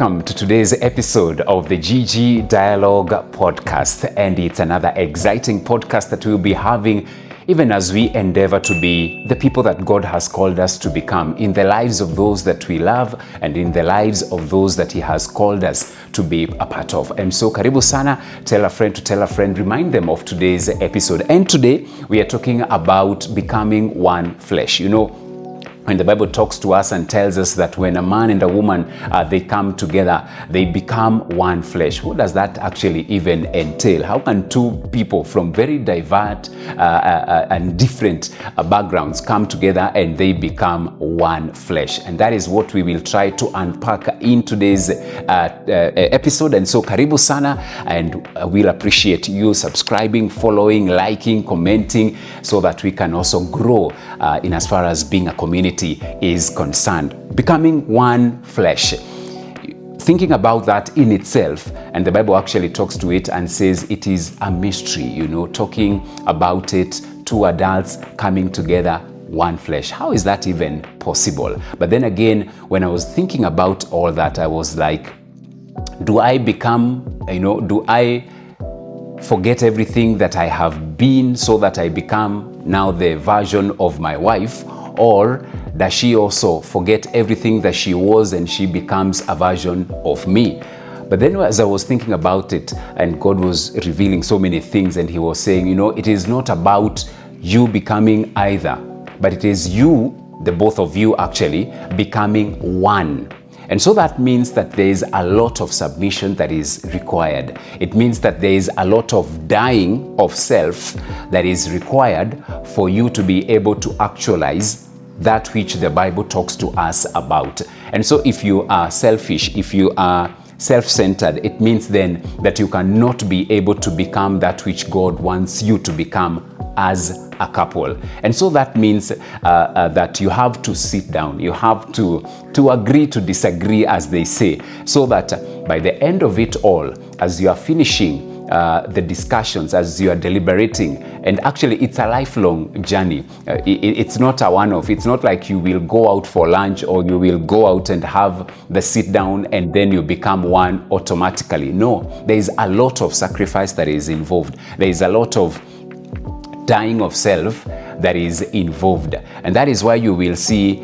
welcome to today's episode of the GG Dialogue podcast. And it's another exciting podcast that we'll be having even as we endeavor to be the people that God has called us to become in the lives of those that we love and in the lives of those that He has called us to be a part of. And so, karibu sana, tell a friend to tell a friend, remind them of today's episode. And today we are talking about becoming one flesh. You know, when the Bible talks to us and tells us that when a man and a woman, they come together, they become one flesh. What does that actually even entail? How can two people from very diverse and different backgrounds come together and they become one flesh? And that is what we will try to unpack in today's episode. And so, karibu sana, and we'll appreciate you subscribing, following, liking, commenting, so that we can also grow in as far as being a community is concerned. Becoming one flesh. Thinking about that in itself, and the Bible actually talks to it and says it is a mystery, you know, talking about it, two adults coming together, one flesh. How is that even possible? But then again, when I was thinking about all that, I was like, do I become, do I forget everything that I have been so that I become now the version of my wife? Or does she also forget everything that she was and she becomes a version of me? But then as I was thinking about it, and God was revealing so many things, and He was saying, it is not about you becoming either, but it is you, the both of you actually, becoming one. And so that means that there is a lot of submission that is required. It means that there is a lot of dying of self that is required for you to be able to actualize that which the Bible talks to us about. And so if you are selfish, if you are self-centered, it means then that you cannot be able to become that which God wants you to become as a couple. And so that means that you have to sit down, you have to agree to disagree, as they say, so that by the end of it all, as you are finishing the discussions, as you are deliberating, and actually it's a lifelong journey. It's not a one-off. It's not like you will go out for lunch or you will go out and have the sit down and then you become one automatically. No, there is a lot of sacrifice that is involved. There is a lot of dying of self that is involved. And that is why you will see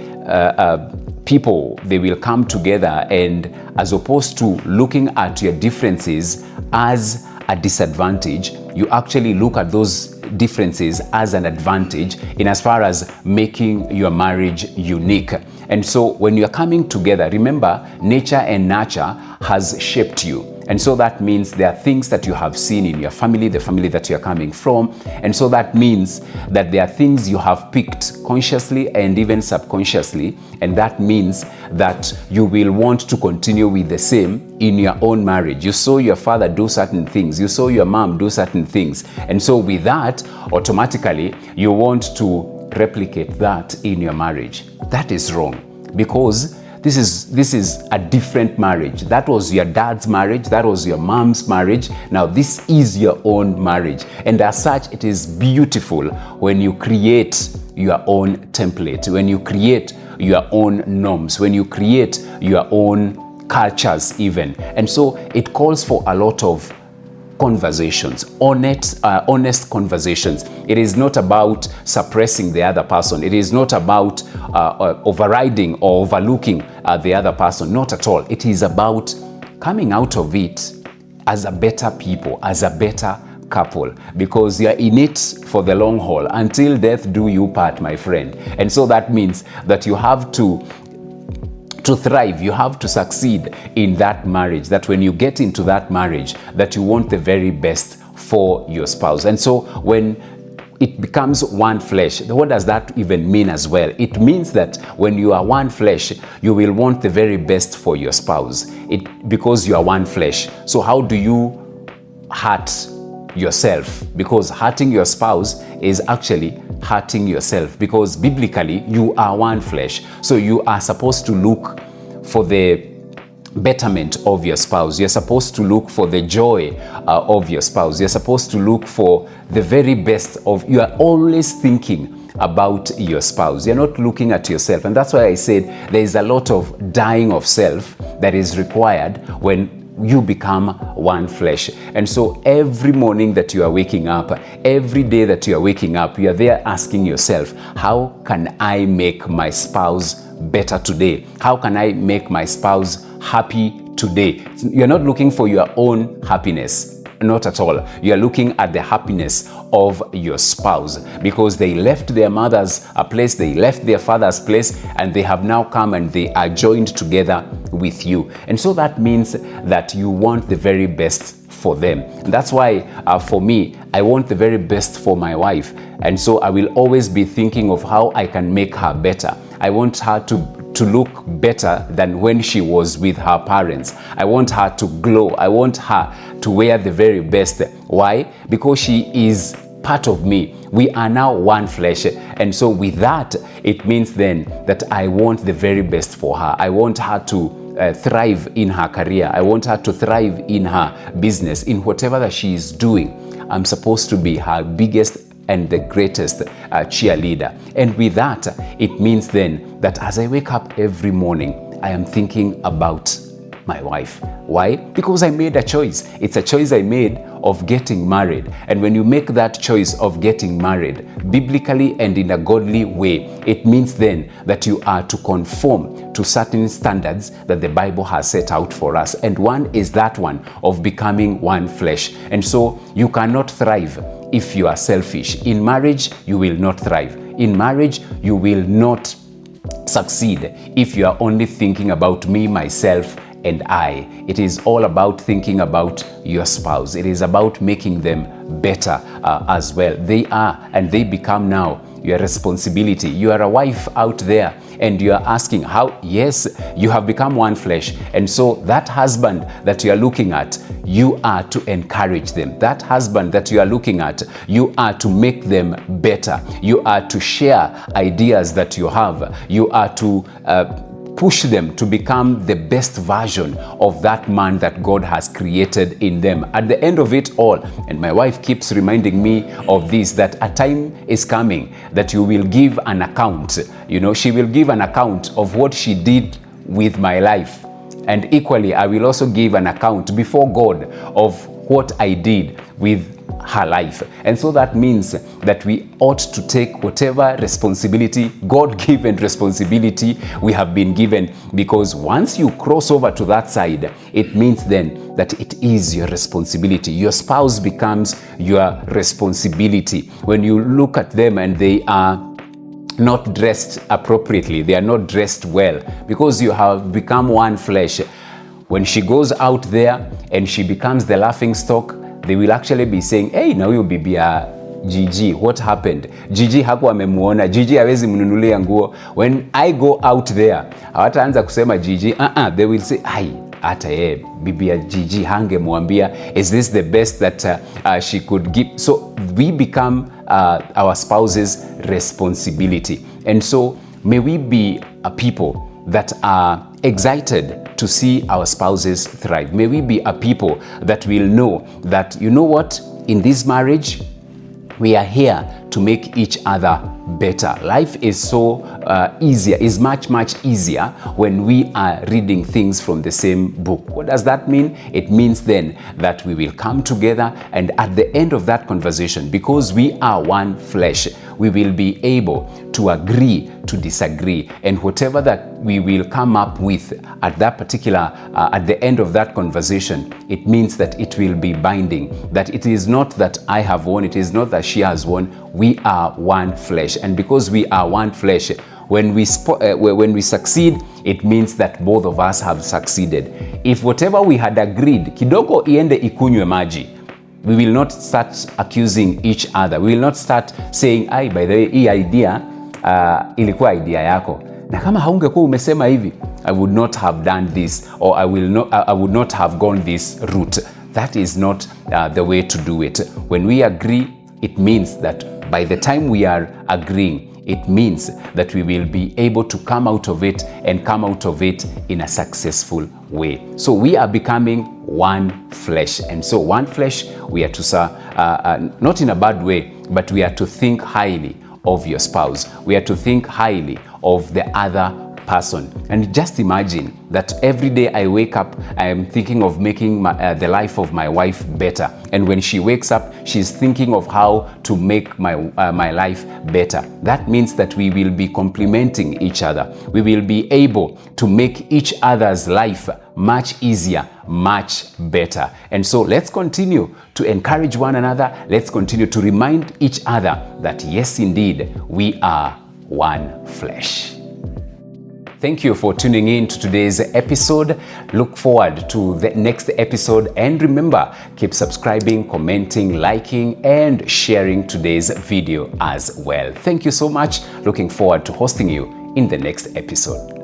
people, they will come together, and as opposed to looking at your differences as a disadvantage, you actually look at those differences as an advantage in as far as making your marriage unique. And so when you're coming together, remember, nature and nurture has shaped you. And so that means there are things that you have seen in your family, the family that you're coming from. And so that means that there are things you have picked consciously and even subconsciously. And that means that you will want to continue with the same in your own marriage. You saw your father do certain things. You saw your mom do certain things. And so with that, automatically, you want to replicate that in your marriage. That is wrong, because this is a different marriage. That was your dad's marriage. That was your mom's marriage. Now this is your own marriage. And as such, it is beautiful when you create your own template, when you create your own norms, when you create your own cultures even. And so it calls for a lot of conversations, honest conversations. It is not about suppressing the other person. It is not about overriding or overlooking the other person. Not at all. It is about coming out of it as a better people, as a better couple, because you're in it for the long haul. Until death do you part, my friend. And so that means that you have to thrive, you have to succeed in that marriage, that when you get into that marriage, that you want the very best for your spouse. And so when it becomes one flesh, what does that even mean as well? It means that when you are one flesh, you will want the very best for your spouse, because you are one flesh. So how do you hurt yourself? Because hurting your spouse is actually hurting yourself, because biblically you are one flesh. So you are supposed to look for the betterment of your spouse. You're supposed to look for the joy of your spouse. You're supposed to look for the very best of, you are always thinking about your spouse. You're not looking at yourself. And that's why I said there is a lot of dying of self that is required when you become one flesh. And so every morning that you are waking up, every day that you are waking up, you are there asking yourself, how can I make my spouse better today? How can I make my spouse happy today? You're not looking for your own happiness. Not at all. You are looking at the happiness of your spouse, because they left their mother's place, they left their father's place, and they have now come and they are joined together with you. And so that means that you want the very best for them. And that's why for me, I want the very best for my wife. And so I will always be thinking of how I can make her better. I want her to look better than when she was with her parents. I want her to glow. I want her to wear the very best. Why? Because she is part of me. We are now one flesh. And so with that, it means then that I want the very best for her. I want her to thrive in her career. I want her to thrive in her business, in whatever that she is doing. I'm supposed to be her biggest and the greatest cheerleader. And with that, it means then that as I wake up every morning, I am thinking about my wife. Why? Because I made a choice. It's a choice I made of getting married. And when you make that choice of getting married, biblically and in a godly way, it means then that you are to conform to certain standards that the Bible has set out for us. And one is that one of becoming one flesh. And so you cannot thrive if you are selfish. In marriage, you will not thrive. In marriage, you will not succeed if you are only thinking about me, myself, and I. It is all about thinking about your spouse. It is about making them better as well. They are and they become now your responsibility. You are a wife out there and you are asking how? Yes, you have become one flesh. And so that husband that you are looking at, you are to encourage them. That husband that you are looking at, you are to make them better. You are to share ideas that you have. You are to push them to become the best version of that man that God has created in them. At the end of it all, and my wife keeps reminding me of this, that a time is coming that you will give an account. You know, she will give an account of what she did with my life. And equally, I will also give an account before God of what I did with her life. And so that means that we ought to take whatever responsibility, God-given responsibility we have been given, because once you cross over to that side, it means then that it is your responsibility. Your spouse becomes your responsibility. When you look at them and they are not dressed appropriately, they are not dressed well, because you have become one flesh. When she goes out there and she becomes the laughing stock, they will actually be saying, hey, na huyo bibi ya Gigi, what happened? Gigi hakuwa amemuona, Gigi hawezi mnunulia nguo. When I go out there, hawataanza kusema Gigi, they will say, ai, hata yeye bibi ya Gigi hangemwambia, is this the best that she could give? So we become our spouse's responsibility. And so may we be a people that are excited to see our spouses thrive. May we be a people that will know that, you know what, in this marriage, we are here to make each other better. Life is so easier, is much easier when we are reading things from the same book. What does that mean? It means then that we will come together, and at the end of that conversation, because we are one flesh, we will be able to agree to disagree, and whatever that we will come up with at that particular, at the end of that conversation, it means that it will be binding, that it is not that I have won, it is not that she has won, we are one flesh. And because we are one flesh, when we succeed, it means that both of us have succeeded. If whatever we had agreed, kidogo iende ikunywe maji, we will not start accusing each other. We will not start saying, by the way, hii idea ilikuwa idea yako. Na kama haungekuwa umesema hivi, I would not have done this, or I would not have gone this route. That is not the way to do it. When we agree, it means that by the time we are agreeing, it means that we will be able to come out of it and come out of it in a successful way. So we are becoming one flesh. And so one flesh, we are to, not in a bad way, but we are to think highly of your spouse. We are to think highly of the other person. And just imagine that every day I wake up, I am thinking of making the life of my wife better. And when she wakes up, she's thinking of how to make my life better. That means that we will be complementing each other. We will be able to make each other's life much easier, much better. And so let's continue to encourage one another. Let's continue to remind each other that yes, indeed, we are one flesh. Thank you for tuning in to today's episode. Look forward to the next episode. And remember, keep subscribing, commenting, liking, and sharing today's video as well. Thank you so much. Looking forward to hosting you in the next episode.